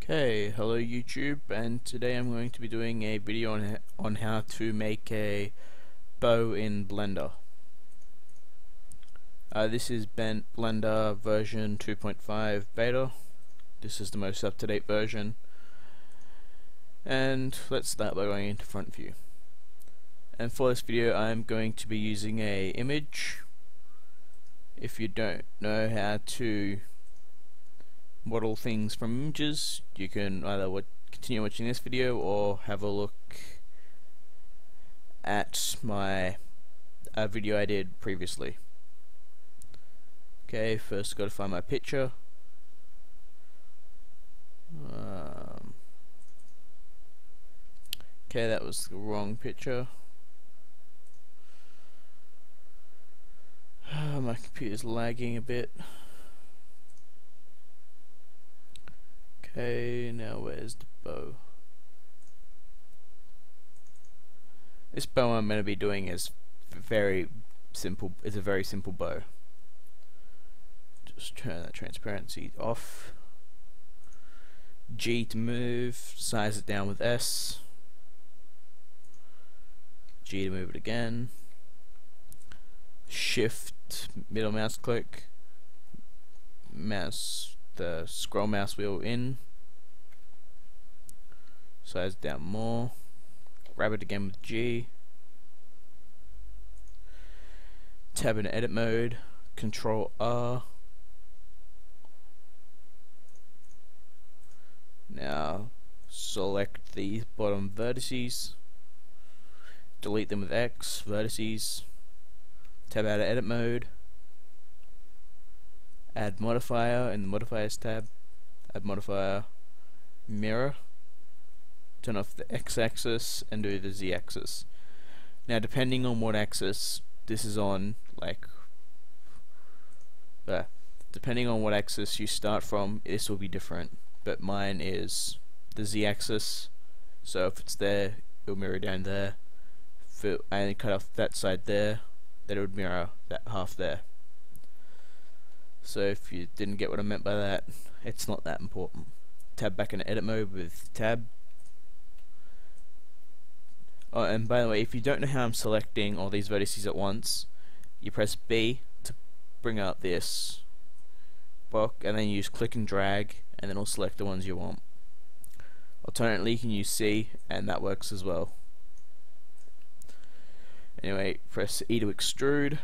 Okay, hello YouTube, and today I'm going to be doing a video on how to make a bow in Blender. This is Blender version 2.5 beta. This is the most up-to-date version, and let's start by going into front view. And for this video I'm going to be using a image. If you don't know how to model things from images, you can either continue watching this video or have a look at my video I did previously. Okay, first got to find my picture. Okay, that was the wrong picture. My computer's lagging a bit. Okay, now where's the bow? This bow I'm going to be doing is very simple. It's a very simple bow. Just turn that transparency off. G to move. Size it down with S. G to move it again. Shift middle mouse click. The scroll mouse wheel in. Size down more. Grab it again with G. Tab in edit mode. Control R. Now select these bottom vertices. Delete them with X. Vertices. Tab out of edit mode. Add modifier in the modifiers tab. Add modifier mirror. Turn off the X-axis and do the Z-axis. Now depending on what axis this is on, depending on what axis you start from, this will be different. But mine is the Z-axis, so if it's there, it'll mirror down there. If I only cut off that side there, then it would mirror that half there. So if you didn't get what I meant by that, it's not that important. Tab back into edit mode with tab. Oh, and by the way, if you don't know how I'm selecting all these vertices at once, you press B to bring up this box, and then you use click and drag, and then it'll select the ones you want. Alternatively, you can use C, and that works as well. Anyway, press E to extrude.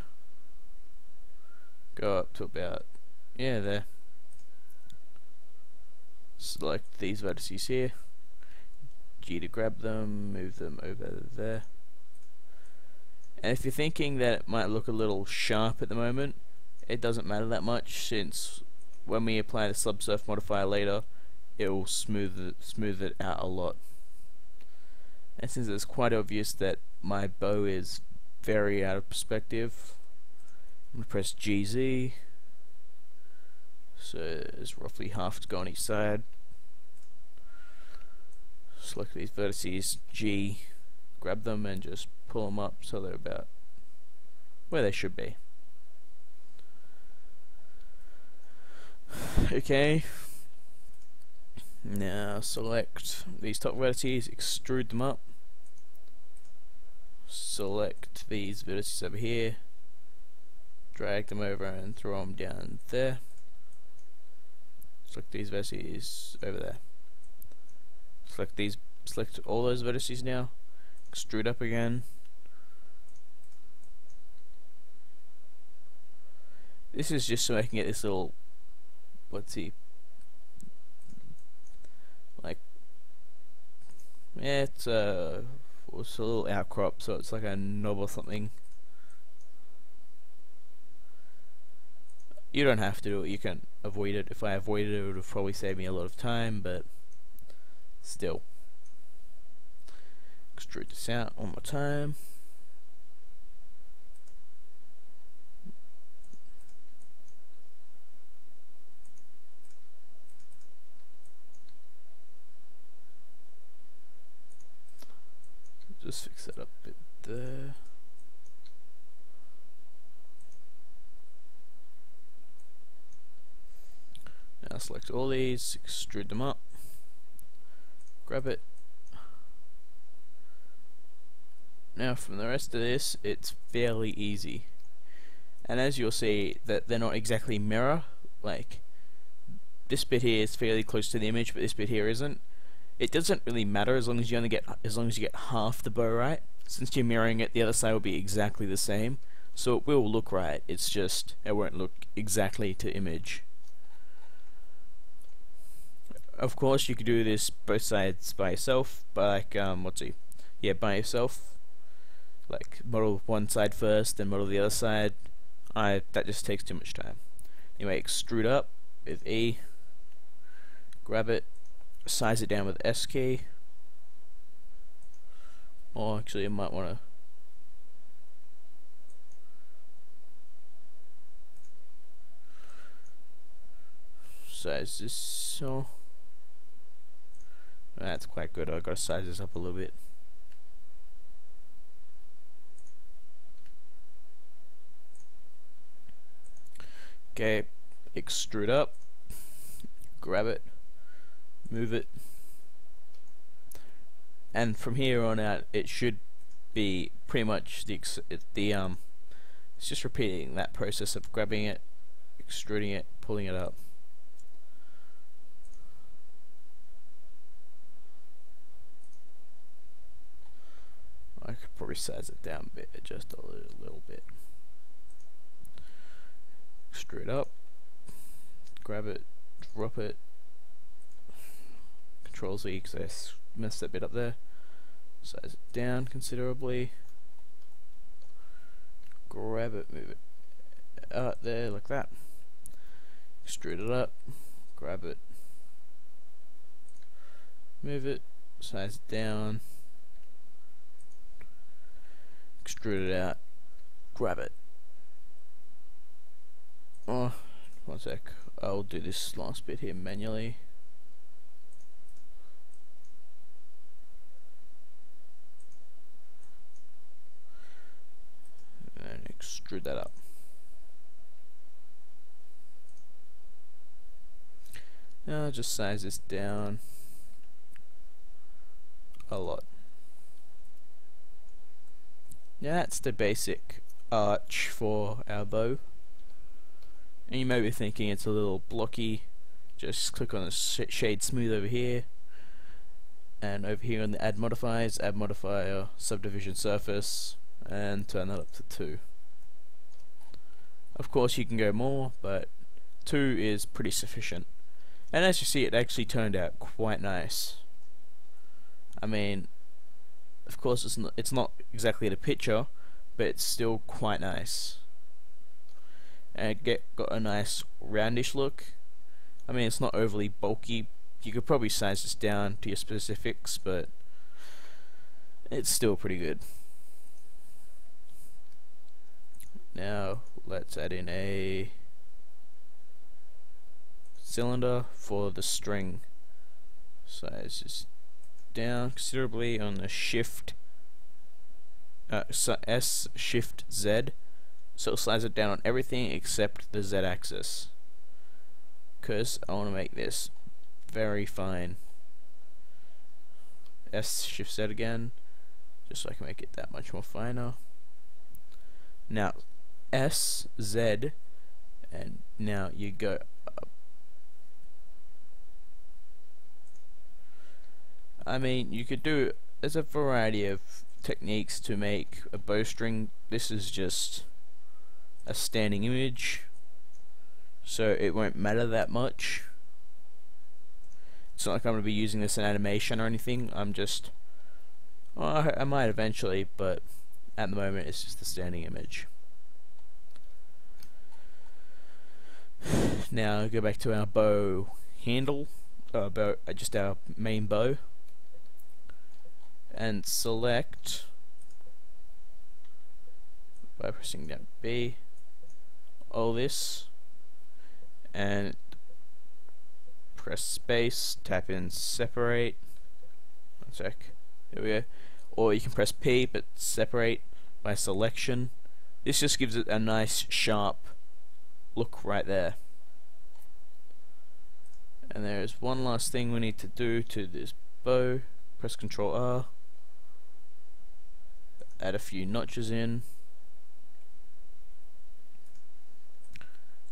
Go up to about, there. Select these vertices here. G to grab them, move them over there. And if you're thinking that it might look a little sharp at the moment, it doesn't matter that much, since when we apply the subsurf modifier later, it will smooth it out a lot. And since it's quite obvious that my bow is very out of perspective, I'm going to press GZ, so it's roughly half to go on each side. Select these vertices, G, grab them and just pull them up so they're about where they should be. Okay, now select these top vertices, extrude them up. Select these vertices over here, drag them over and throw them down there. Select these vertices over there. Select all those vertices now. Extrude up again. This is just so I can get this little, let's see, it's a little outcrop, so it's like a knob or something. You don't have to do it, you can avoid it. If I avoided it, it would have probably saved me a lot of time, but still. Extrude this out one more time. Just fix that up a bit there. Now select all these, extrude them up. grab it. Now from the rest of this, it's fairly easy. And as you'll see, that they're not exactly mirror. Like, this bit here is fairly close to the image, but this bit here isn't. It doesn't really matter as long as you get half the bow right. Since you're mirroring it, the other side will be exactly the same. So it will look right. It's just it won't look exactly to image. Of course, you could do this both sides by yourself, but like by yourself. Like model one side first, then model the other side. That just takes too much time. Anyway, extrude up with E. Grab it, size it down with S key. Or actually, I might want to. Size this so. That's quite good. I've got to size this up a little bit. Okay, extrude up, grab it, move it, and from here on out it should be pretty much it's just repeating that process of grabbing it, extruding it, pulling it up. I could probably size it down a bit, just a little bit. Extrude up, grab it, drop it, Control Z because I messed that bit up there, size it down considerably, grab it, move it out there like that, extrude it up, grab it, move it, size it down, extrude it out, grab it. Oh, one sec. I'll do this last bit here manually. And extrude that up. Now I'll just size this down a lot. Now that's the basic arch for our bow. And you may be thinking it's a little blocky. Just click on the shade smooth over here, and over here on the add modifiers, add modifier subdivision surface, and turn that up to 2. Of course you can go more, but 2 is pretty sufficient. And as you see, it actually turned out quite nice. I mean, of course it's not exactly the picture, but it's still quite nice. And got a nice roundish look. I mean, it's not overly bulky. You could probably size this down to your specifics, but it's still pretty good. Now let's add in a cylinder for the string. Size this down considerably on the shift S shift Z. So slice it down on everything except the Z axis, because I want to make this very fine. S shift Z again, just so I can make it that much more finer. Now S, Z, and now you go up. I mean, you could do, there's a variety of techniques to make a bowstring. This is just a standing image, so it won't matter that much. It's not like I'm going to be using this in animation or anything. I'm just, well, I might eventually, but at the moment it's just a standing image. Now go back to our bow handle, just our main bow, and select by pressing down B all this, and press space, tap in separate. One sec, there we go. Or you can press P but separate by selection. This just gives it a nice sharp look right there. And there's one last thing we need to do to this bow, press Ctrl R, add a few notches in.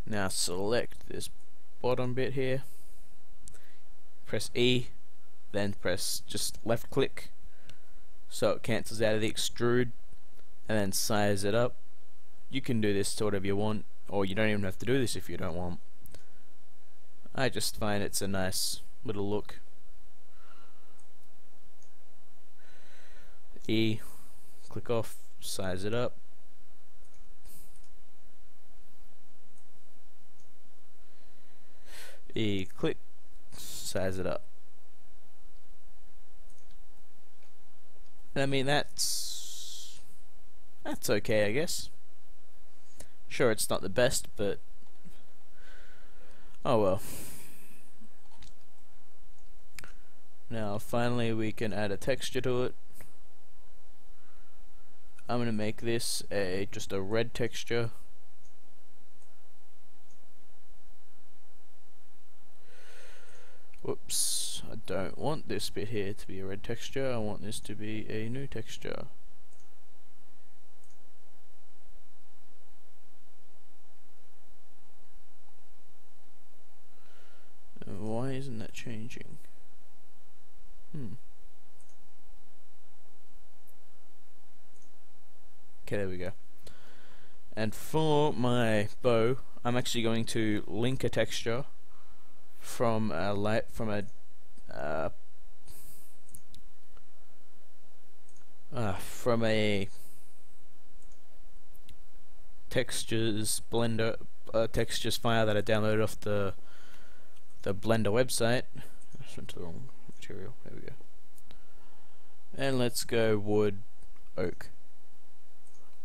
Now select this bottom bit here, press E, then press just left click so it cancels out of the extrude, and then size it up. You can do this to whatever you want, or you don't even have to do this if you don't want. I just find it's a nice little look. E, click off, size it up. E, click, size it up. I mean, that's okay, I guess. Sure, it's not the best, but oh well. Now finally we can add a texture to it. I'm gonna make this just a red texture. Whoops, I don't want this bit here to be a red texture, I want this to be a new texture. Why isn't that changing? Okay, there we go. And for my bow, I'm actually going to link a texture from a textures blender textures file that I downloaded off the Blender website. I just went to the wrong material. There we go. And let's go wood, oak.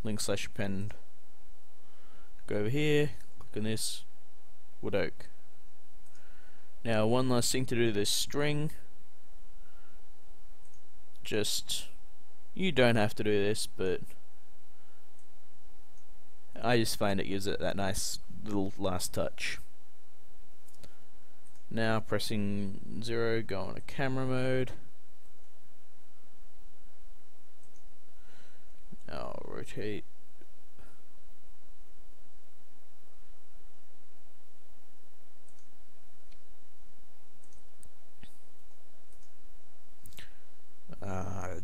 Link/append. Go over here, click on this, wood, oak. Now one last thing to do to this string. You don't have to do this, but I just find it gives it that nice little last touch. Now pressing 0, go on a camera mode. Now rotate.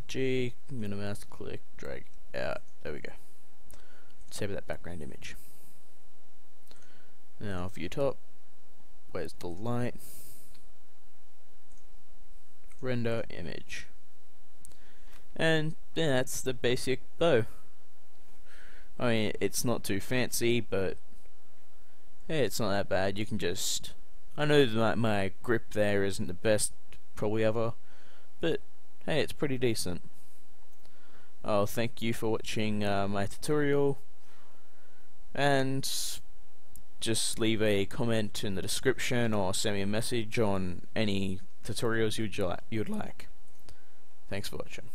G, I'm gonna mouse click, drag out. There we go. Save that background image. Now view top. Where's the light? Render image. And yeah, that's the basic bow. I mean, it's not too fancy, but hey, it's not that bad. You can just, I know that my grip there isn't the best probably ever, but hey, it's pretty decent. Oh, thank you for watching my tutorial, and just leave a comment in the description or send me a message on any tutorials you'd like. Thanks for watching.